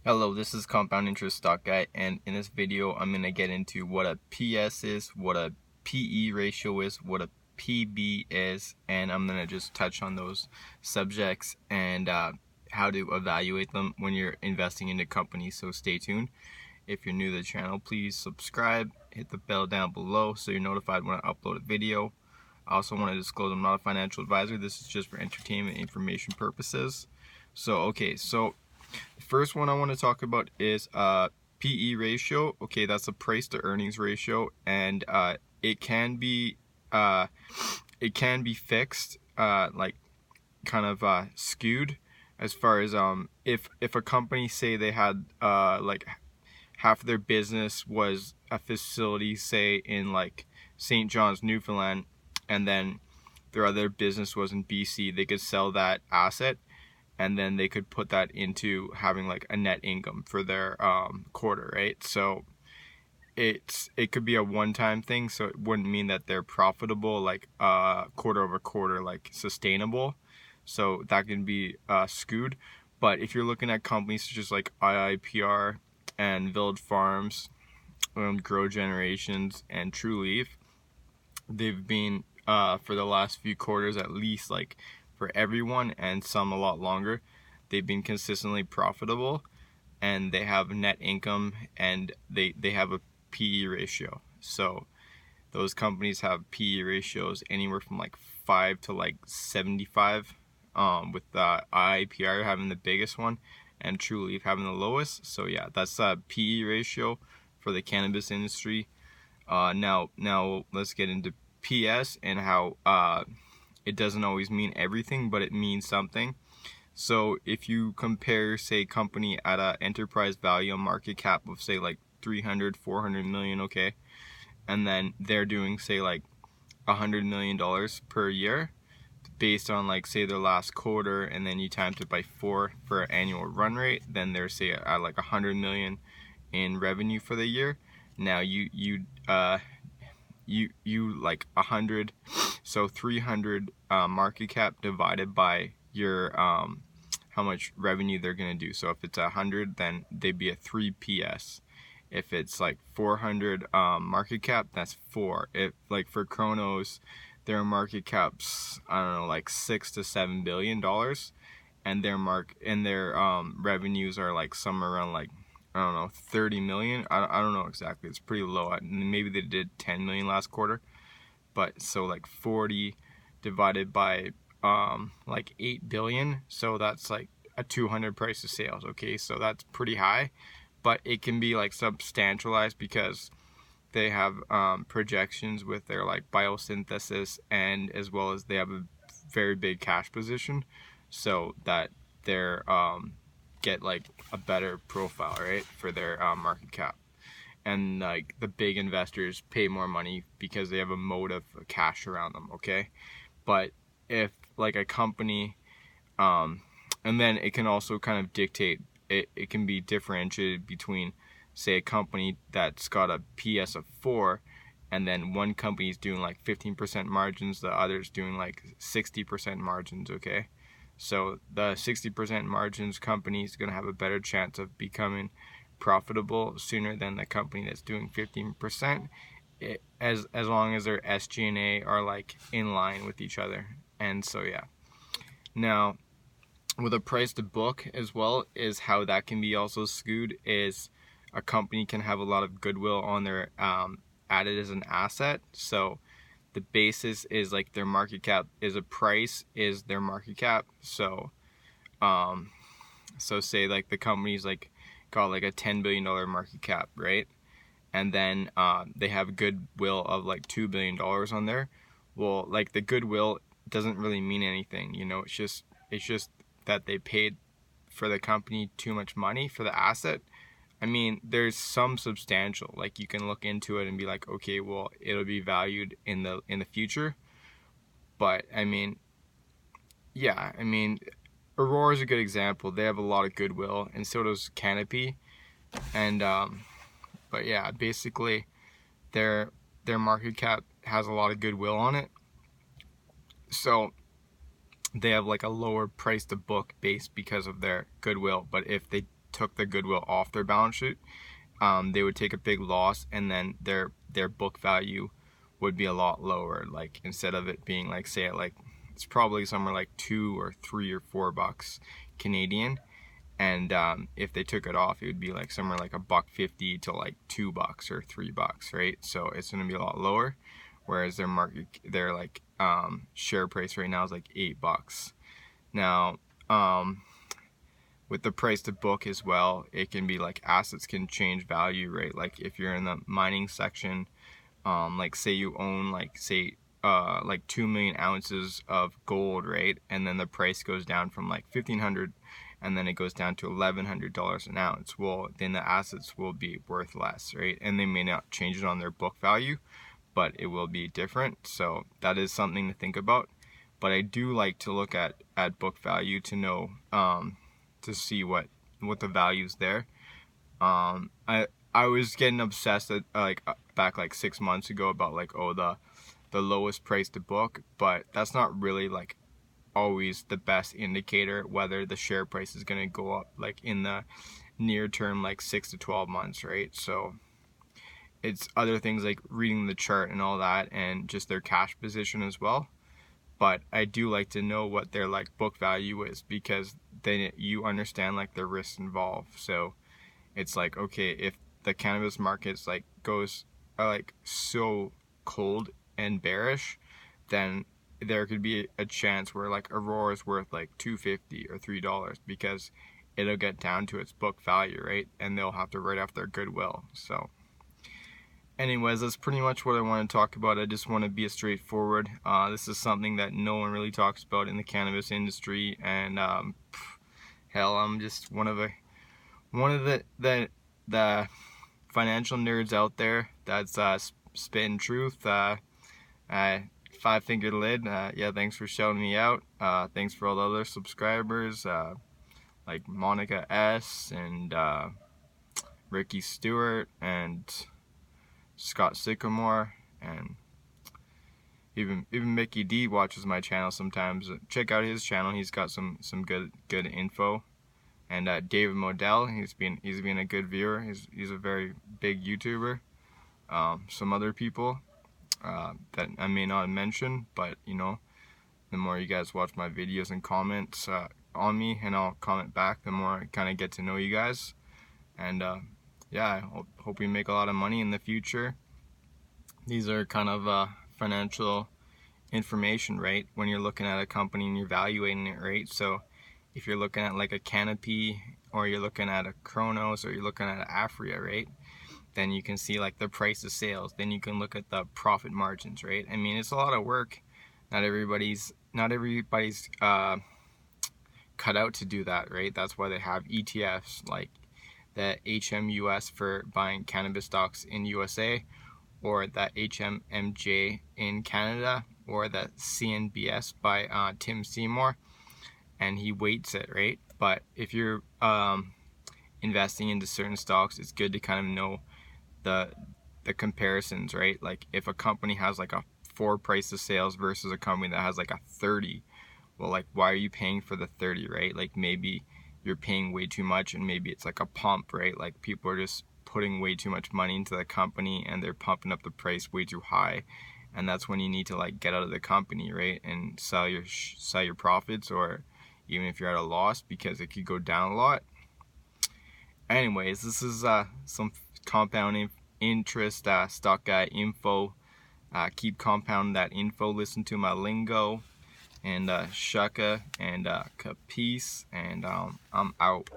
Hello, this is Compound Interest Stock Guy, and in this video I'm going to get into what a PS is, what a PE ratio is, what a PB is, and I'm going to just touch on those subjects and how to evaluate them when you're investing into companies, so stay tuned. If you're new to the channel, please subscribe, hit the bell down below so you're notified when I upload a video. I also want to disclose I'm not a financial advisor. This is just for entertainment information purposes. So the first one I want to talk about is PE ratio. Okay, that's a price to earnings ratio, and it can be fixed, like kind of skewed, as far as if a company, say they had like half of their business was a facility, say in like St. John's, Newfoundland, and then their other business was in BC, they could sell that asset and then they could put that into having like a net income for their quarter, right? So it could be a one-time thing, so it wouldn't mean that they're profitable like quarter over quarter, like sustainable. So that can be skewed. But if you're looking at companies such as like IIPR and Village Farms, Grow Generations, and True Leaf, they've been for the last few quarters, at least, like for everyone, and some a lot longer, they've been consistently profitable, and they have net income, and they have a PE ratio. So those companies have PE ratios anywhere from like 5 to like 75, with IIPR having the biggest one and True Leaf having the lowest. So yeah, that's a PE ratio for the cannabis industry. Now let's get into PS and how it doesn't always mean everything, but it means something. So if you compare, say, company at a enterprise value, a market cap of say like 300, 400 million, okay, and then they're doing say like $100 million per year based on like say their last quarter, and then you times it by 4 for an annual run rate, then they're say at like 100 million in revenue for the year. Now you like 100, so 300 market cap divided by your how much revenue they're gonna do. So if it's 100, then they'd be a 3 PS. If it's like 400 market cap, that's 4. If like for Chronos, their market cap's, I don't know, like $6 to $7 billion, and their revenues are like somewhere around like, I don't know, 30 million. I don't know exactly. It's pretty low. Maybe they did 10 million last quarter. But so like 40 divided by like 8 billion. So that's like a 200 price to sales. Okay, so that's pretty high, but it can be like substantialized because they have projections with their like biosynthesis, and as well as they have a very big cash position, so that they're get like a better profile, right, for their market cap. And like the big investors pay more money because they have a moat of cash around them, okay? But if like a company, and then it can also kind of dictate, it can be differentiated between, say, a company that's got a PS of 4, and then one company is doing like 15% margins, the other's doing like 60% margins, okay? So the 60% margins company is going to have a better chance of becoming profitable sooner than the company that's doing 15%, as long as their SG&A are like in line with each other. And so yeah. Now, with a price to book as well, is how that can be also skewed. Is a company can have a lot of goodwill on their added as an asset. So the basis is like their market cap is a price is their market cap. So so say like the company's like got like a $10 billion market cap, right? And then they have goodwill of like $2 billion on there. Well, like the goodwill doesn't really mean anything, you know. It's just that they paid for the company too much money for the asset. I mean, there's some substantial, like you can look into it and be like, okay, well, it'll be valued in the future. But I mean, yeah, I mean, Aurora is a good example. They have a lot of goodwill, and so does Canopy. And but yeah, basically their market cap has a lot of goodwill on it, so they have like a lower price to book base because of their goodwill. But if they took the goodwill off their balance sheet, they would take a big loss, and then their book value would be a lot lower. Like instead of it being like, say, like it's probably somewhere like $2 or $3 or $4 Canadian, and if they took it off, it would be like somewhere like $1.50 to like $2 or $3, right? So it's going to be a lot lower, whereas their like share price right now is like $8. Now with the price to book as well, it can be like assets can change value, right? Like if you're in the mining section, like say you own like 2 million ounces of gold, right? And then the price goes down from like $1,500 and then it goes down to $1,100 an ounce. Well, then the assets will be worth less, right? And they may not change it on their book value, but it will be different. So that is something to think about. But I do like to look at book value to know, to see what the value's there. I was getting obsessed back like 6 months ago about like, oh, the lowest price to book, but that's not really like always the best indicator whether the share price is going to go up like in the near term, like 6 to 12 months, right? So it's other things like reading the chart and all that, and just their cash position as well. But I do like to know what their like book value is, because then you understand like the risks involved. So it's like, okay, if the cannabis markets like goes like so cold and bearish, then there could be a chance where like Aurora is worth like $2.50 or $3, because it'll get down to its book value, right? And they'll have to write off their goodwill. So anyways, that's pretty much what I want to talk about. I just want to be straightforward. This is something that no one really talks about in the cannabis industry, and hell, I'm just one of the financial nerds out there that's spitting truth. Five Finger Lid, yeah, thanks for shouting me out. Thanks for all the other subscribers, like Monica S and Ricky Stewart and Scott Sycamore, and even Mickey D watches my channel sometimes. Check out his channel; he's got some good info. And David Modell, he's been a good viewer. He's a very big YouTuber. Some other people that I may not mention, but you know, the more you guys watch my videos and comments on me, and I'll comment back, the more I kind of get to know you guys. And yeah, I hope we make a lot of money in the future. These are kind of financial information, right? When you're looking at a company and you're evaluating it, right? So if you're looking at like a Canopy, or you're looking at a Kronos, or you're looking at an Afria, right? Then you can see like the price of sales. Then you can look at the profit margins, right? I mean, it's a lot of work. Not everybody's cut out to do that, right? That's why they have ETFs like the HMUS for buying cannabis stocks in USA, or the HMMJ in Canada, or the CNBS by Tim Seymour, and he weights it, right? But if you're investing into certain stocks, it's good to kind of know the comparisons, right? Like if a company has like a 4 price of sales versus a company that has like a 30, well, like why are you paying for the 30, right? Like maybe you're paying way too much, and maybe it's like a pump, right? Like people are just putting way too much money into the company and they're pumping up the price way too high, and that's when you need to like get out of the company, right? And sell your profits, or even if you're at a loss, because it could go down a lot. Anyways, this is some compounding interest stock guy info. Keep compounding that info. Listen to my lingo, and shaka and capice, and I'm out.